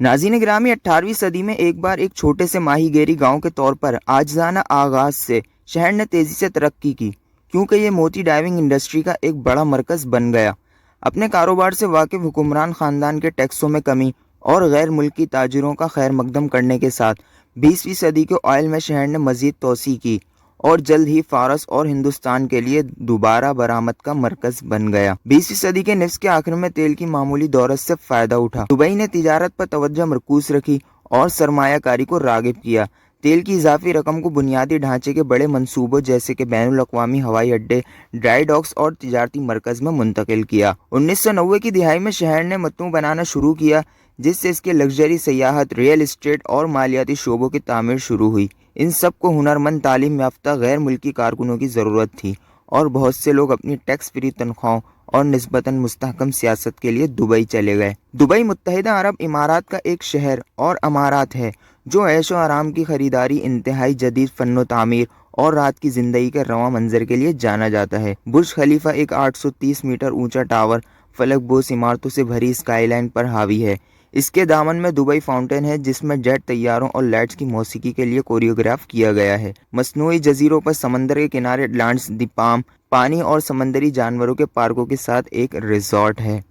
नाज़रीन ग्रामी 18वीं सदी में एक बार एक छोटे से माहीगीरी गांव के तौर पर आजिज़ाना आगाज से शहर ने तेज़ी से तरक्की की, क्योंकि ये मोती डाइविंग इंडस्ट्री का एक बड़ा मरकज़ बन गया। अपने कारोबार से वाकिफ हुक्मरान ख़ानदान के टैक्सों में कमी और गैर मुल्की ताजिरों का खैर मकदम करने के साथ 20वीं सदी के ऑयल में शहर ने मज़ीद तोसी की और जल्द ही फारस और हिंदुस्तान के लिए दोबारा बरामद का मरकज बन गया। 20वीं सदी के निफ्स के आखिर में तेल की मामूली दौलत से फायदा उठा। दुबई ने तिजारत पर तवज्जो मरकूज रखी और सरमायाकारी को रागिब किया। तेल की इजाफी रकम को बुनियादी ढांचे के बड़े मंसूबों जैसे कि बैनुल अक़वामी हवाई अड्डे, ड्राई डॉक्स और तिजारती मरकज में मुंतकिल किया। 1990 की दिहाई में शहर ने मतनू बनाना शुरू किया, जिससे इसके लग्जरी सयाहत, रियल इस्टेट और मालियाती शोबों की तामीर शुरू हुई। इन सब को हुनरमंद, तालीम याफ्ता गैर मुल्की कारकुनों की ज़रूरत थी और बहुत से लोग अपनी टैक्स फ्री तनख्वाहों और निस्बतन मुस्तहकम सियासत के लिए दुबई चले गए। दुबई मुत्तहिदा अरब इमारात का एक शहर और अमारात है जो ऐशो आराम की खरीदारी, इंतहाई जदीद फन्नो तामीर और रात की ज़िंदगी के रवां मंजर के लिए जाना जाता है। बुर्ज खलीफा एक 830 मीटर ऊंचा टावर फलक बोस इमारतों से भरी स्काईलाइन पर हावी है। इसके दामन में दुबई फाउंटेन है, जिसमें जेट तैयारों और लाइट्स की मौसीकी के लिए कोरियोग्राफ किया गया है। मसनूई जजीरों पर समंदर के किनारे लैंड्स दी पाम, पानी और समंदरी जानवरों के पार्कों के साथ एक रिजॉर्ट है।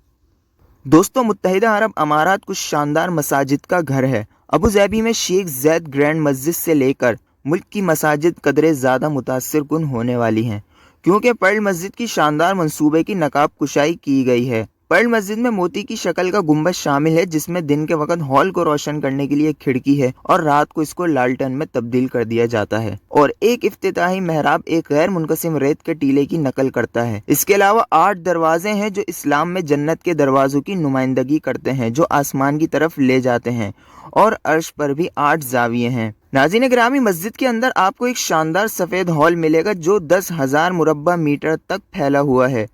दोस्तों, मुत्तहिदा अरब अमारात कुछ शानदार मसाजिद का घर है। अबू ज़ैबी में शेख ज़ैद ग्रैंड मस्जिद से लेकर मुल्क की मसाजिद कदरे ज़्यादा मुतासिर कुन होने वाली हैं, क्योंकि पर्ल मस्जिद की शानदार मंसूबे की नकाब कुशाई की गई है। पर्ल मस्जिद में मोती की शक्ल का गुंबद शामिल है, जिसमें दिन के वक्त हॉल को रोशन करने के लिए एक खिड़की है और रात को इसको लालटेन में तब्दील कर दिया जाता है। और एक इफ्तिताही मेहराब एक गैर मुनकसिम रेत के टीले की नकल करता है। इसके अलावा 8 दरवाजे हैं जो इस्लाम में जन्नत के दरवाजों की नुमाइंदगी करते हैं, जो आसमान की तरफ ले जाते हैं, और अर्श पर भी 8 जाविये हैं। नाज़रीन ग्रामी, मस्जिद के अंदर आपको एक शानदार सफ़ेद हॉल मिलेगा जो 10,000 मुरब्बा मीटर तक फैला हुआ है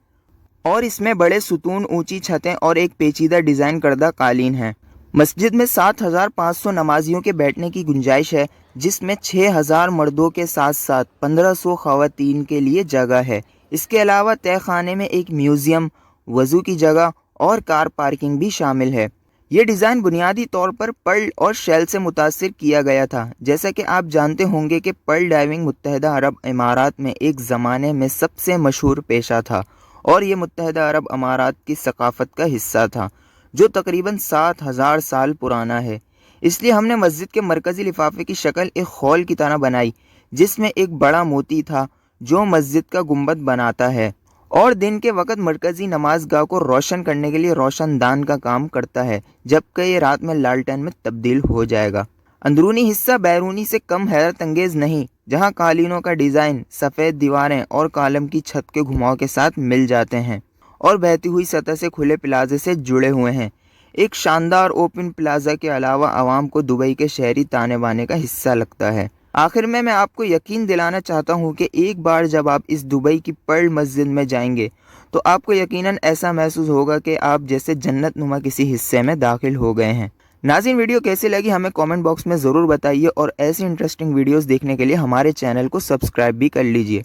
और इसमें बड़े सुतून, ऊंची छतें और एक पेचीदा डिज़ाइन करदा कालीन है। मस्जिद में 7,500 नमाजियों के बैठने की गुंजाइश है, जिसमें 6,000 मर्दों के साथ साथ 1,500 ख़वातीन के लिए जगह है। इसके अलावा तय खाने में एक म्यूज़ियम, वज़ू की जगह और कार पार्किंग भी शामिल है। ये डिज़ाइन बुनियादी तौर पर पर्ल और शेल से मुतासिर किया गया था। जैसा कि आप जानते होंगे कि पर्ल डाइविंग मुत्तहिदा अरब इमारात में एक ज़माने में सबसे मशहूर पेशा था और ये मुत्तहिदा अरब अमारात की सकाफ़त का हिस्सा था, जो तकरीबन 7,000 साल पुराना है। इसलिए हमने मस्जिद के मरकज़ी लिफाफे की शक्ल एक खौल की तरह बनाई, जिसमें एक बड़ा मोती था जो मस्जिद का गुंबद बनाता है और दिन के वक्त मरकज़ी नमाज गाह को रोशन करने के लिए रोशनदान का काम करता है, जबकि ये रात में लालटेन में तब्दील हो जाएगा। अंदरूनी हिस्सा बैरूनी से कम हैरत अंगेज़ नहीं, जहां कालीनों का डिज़ाइन, सफ़ेद दीवारें और कॉलम की छत के घुमाव के साथ मिल जाते हैं और बहती हुई सतह से खुले प्लाजे से जुड़े हुए हैं। एक शानदार ओपन प्लाजा के अलावा आवाम को दुबई के शहरी ताने बाने का हिस्सा लगता है। आखिर में मैं आपको यकीन दिलाना चाहता हूँ कि एक बार जब आप इस दुबई की पर्ल मस्जिद में जाएंगे तो आपको यकीनन ऐसा महसूस होगा कि आप जैसे जन्नत नुमा किसी हिस्से में दाखिल हो गए हैं। नाज़रीन, वीडियो कैसी लगी हमें कमेंट बॉक्स में ज़रूर बताइए और ऐसी इंटरेस्टिंग वीडियोस देखने के लिए हमारे चैनल को सब्सक्राइब भी कर लीजिए।